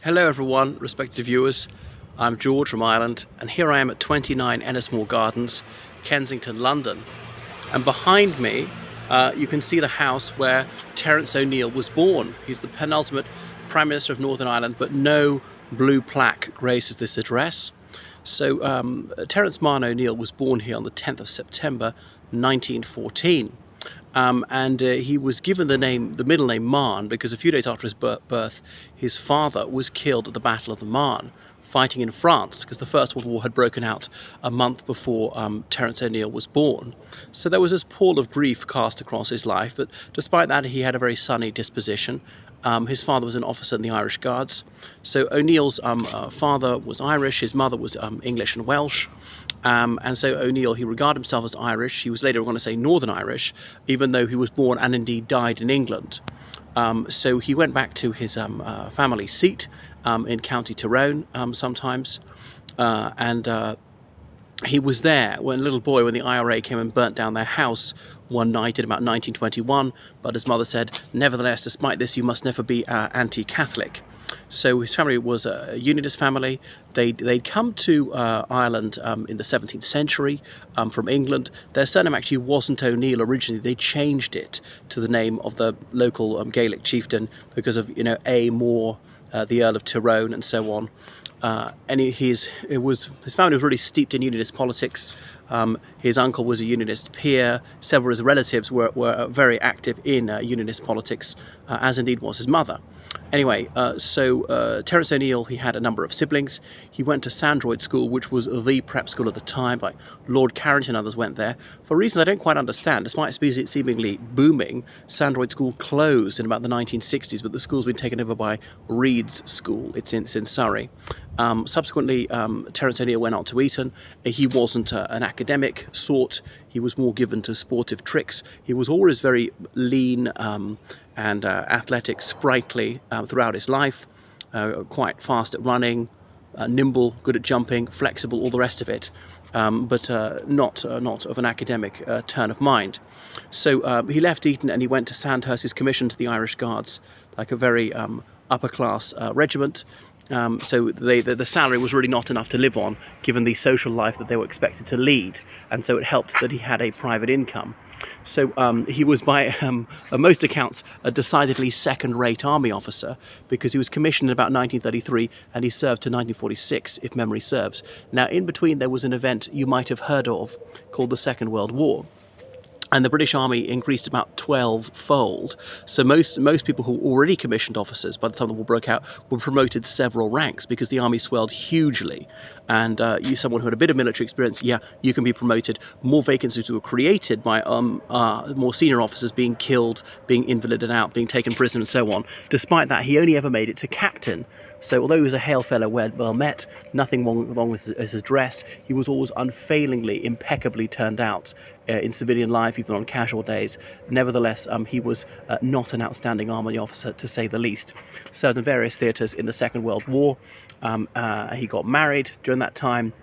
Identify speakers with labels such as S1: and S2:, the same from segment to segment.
S1: Hello everyone, respected viewers. I'm George from Ireland, and here I am at 29 Ennismore Gardens, Kensington, London. And behind me you can see the house where Terence O'Neill was born. He's the penultimate Prime Minister of Northern Ireland, but no blue plaque graces this address. So Terence Marn O'Neill was born here on the 10th of September 1914. He was given the middle name Marn because a few days after his birth, his father was killed at the Battle of the Marne, fighting in France, because the First World War had broken out a month before Terence O'Neill was born. So there was this pall of grief cast across his life, but despite that he had a very sunny disposition. His father was an officer in the Irish Guards. So O'Neill's father was Irish, his mother was English and Welsh. And so O'Neill, he regarded himself as Irish. He was later going to say Northern Irish, even though he was born and indeed died in England. So he went back to his family seat in County Tyrone sometimes. He was there when a little boy, when the IRA came and burnt down their house one night in about 1921, but his mother said, nevertheless, despite this, you must never be anti-Catholic. So his family was a Unionist family. They'd come to Ireland in the 17th century from England. Their surname actually wasn't O'Neill originally. They changed it to the name of the local Gaelic chieftain because of, A. Moore, the Earl of Tyrone, and so on. His family was really steeped in Unionist politics. His uncle was a Unionist peer. Several of his relatives were very active in Unionist politics, as indeed was his mother. Anyway, Terence O'Neill, he had a number of siblings. He went to Sandroyd School, which was the prep school at the time. Like Lord Carrington and others went there. For reasons I don't quite understand, despite seemingly booming, Sandroyd School closed in about the 1960s, but the school's been taken over by Reed's School. It's in Surrey. Subsequently, Terence O'Neill went on to Eton. He wasn't an academic sort. He was more given to sportive tricks. He was always very lean and athletic, sprightly throughout his life, quite fast at running, nimble, good at jumping, flexible, all the rest of it, but not of an academic turn of mind. So he left Eton and he went to Sandhurst. His commissioned to the Irish Guards, like a very upper-class regiment. So the salary was really not enough to live on, given the social life that they were expected to lead, and so it helped that he had a private income. So he was, by most accounts, a decidedly second-rate army officer, because he was commissioned in about 1933 and he served to 1946, if memory serves. Now, in between, there was an event you might have heard of called the Second World War. And the British Army increased about 12-fold. So most people who were already commissioned officers by the time the war broke out were promoted several ranks because the army swelled hugely. And someone who had a bit of military experience, yeah, you can be promoted. More vacancies were created by more senior officers being killed, being invalided out, being taken prisoner, and so on. Despite that, he only ever made it to captain. So although he was a hail fellow, well met, nothing wrong with his dress, he was always unfailingly, impeccably turned out in civilian life, even on casual days. Nevertheless, he was not an outstanding army officer, to say the least. Served in various theatres in the Second World War. He got married during that time.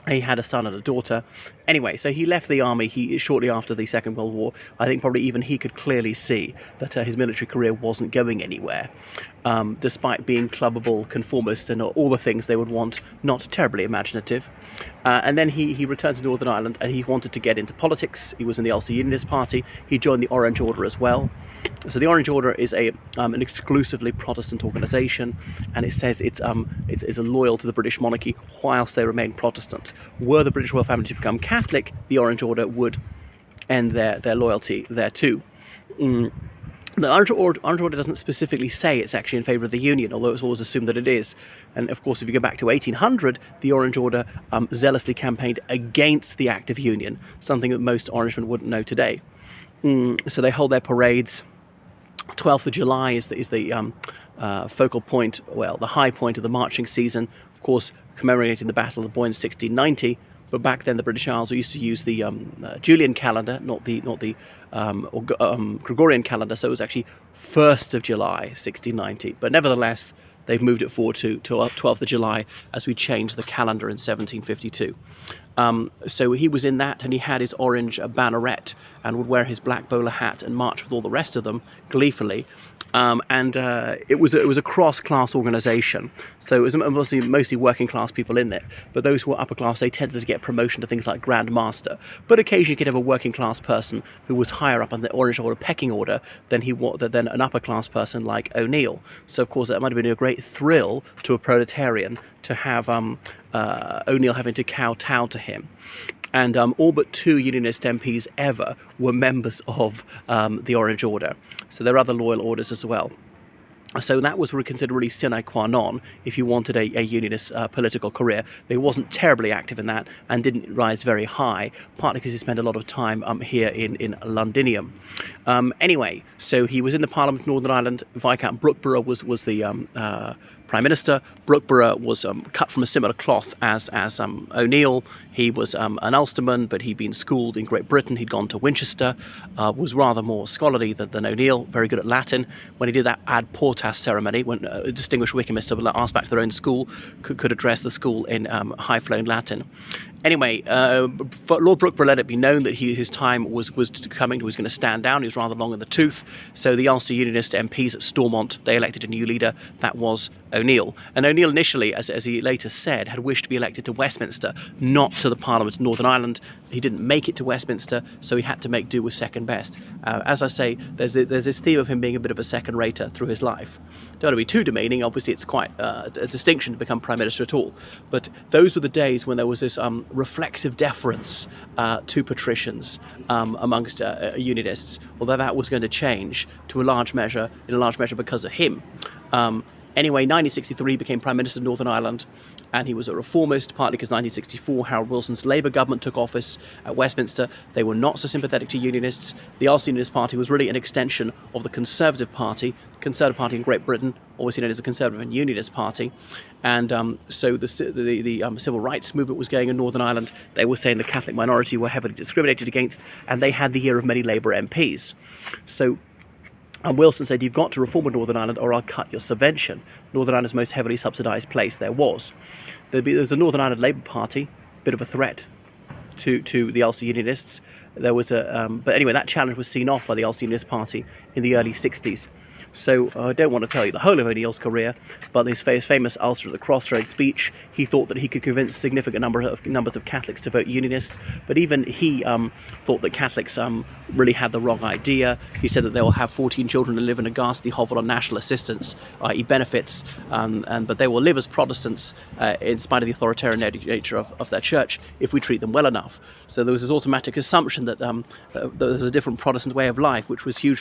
S1: He had a son and a daughter. Anyway, so he left the army shortly after the Second World War. I think probably even he could clearly see that his military career wasn't going anywhere, despite being clubbable, conformist, and all the things they would want, not terribly imaginative. And then he returned to Northern Ireland and he wanted to get into politics. He was in the Ulster Unionist Party. He joined the Orange Order as well. So the Orange Order is an exclusively Protestant organisation, and it says it's loyal to the British monarchy whilst they remain Protestant. Were the British royal family to become Catholic, the Orange Order would end their loyalty there too. The Orange Order doesn't specifically say it's actually in favour of the Union, although it's always assumed that it is. And of course, if you go back to 1800, the Orange Order zealously campaigned against the Act of Union, something that most Orangemen wouldn't know today. So they hold their parades. 12th of July is the focal point, well, the high point of the marching season, of course, commemorating the Battle of the Boyne 1690. But back then, the British Isles used to use the Julian calendar, not the Gregorian calendar. So it was actually 1st of July, 1690. But nevertheless, they've moved it forward to 12th of July as we changed the calendar in 1752. So he was in that, and he had his orange banneret and would wear his black bowler hat and march with all the rest of them gleefully. It was a cross-class organisation, so it was mostly working class people in it. But those who were upper class, they tended to get promotion to things like Grand Master. But occasionally you could have a working class person who was higher up on the Orange Order pecking order than an upper class person like O'Neill. So of course that might have been a great thrill to a proletarian to have O'Neill having to kowtow to him. And all but 2 Unionist MPs ever were members of the Orange Order. So there are other loyal orders as well. So that was considered really sine qua non if you wanted a Unionist political career. They wasn't terribly active in that and didn't rise very high, partly because he spent a lot of time here in Londinium. Anyway, so he was in the Parliament of Northern Ireland. Viscount Brookborough was the Prime Minister. Brookborough was cut from a similar cloth as O'Neill. He was an Ulsterman, but he'd been schooled in Great Britain. He'd gone to Winchester, was rather more scholarly than O'Neill, very good at Latin. When he did that ad portas ceremony, when a distinguished Wikimister asked back to their own school, could address the school in high-flown Latin. Anyway, Lord Brookborough let it be known that his time was coming, he was going to stand down. He was rather long in the tooth. So the Ulster Unionist MPs at Stormont, they elected a new leader. That was O'Neill. And O'Neill initially, as he later said, had wished to be elected to Westminster, not to the Parliament of Northern Ireland. He didn't make it to Westminster, so he had to make do with second best. As I say, there's this theme of him being a bit of a second-rater through his life. Don't want to be too demeaning. Obviously, it's quite a distinction to become Prime Minister at all. But those were the days when there was this reflexive deference to patricians amongst Unionists, although that was going to change in a large measure because of him. Anyway, 1963 became Prime Minister of Northern Ireland, and he was a reformist, partly because 1964 Harold Wilson's Labour government took office at Westminster. They were not so sympathetic to Unionists. The Ulster Unionist Party was really an extension of the Conservative Party. The Conservative Party in Great Britain, obviously known as the Conservative and Unionist Party. And so the civil rights movement was going in Northern Ireland. They were saying the Catholic minority were heavily discriminated against, and they had the year of many Labour MPs. So Wilson said, you've got to reform Northern Ireland or I'll cut your subvention. Northern Ireland's most heavily subsidised place there was. There's the Northern Ireland Labour Party, bit of a threat to the Ulster Unionists. There was but anyway, that challenge was seen off by the Ulster Unionist Party in the early 60s. So I don't want to tell you the whole of O'Neill's career, but his famous Ulster at the Crossroads speech, he thought that he could convince significant numbers of Catholics to vote Unionists, but even he thought that Catholics really had the wrong idea. He said that they will have 14 children and live in a ghastly hovel on national assistance, i.e. benefits, but they will live as Protestants in spite of the authoritarian nature of their church if we treat them well enough. So there was this automatic assumption that there was a different Protestant way of life, which was hugely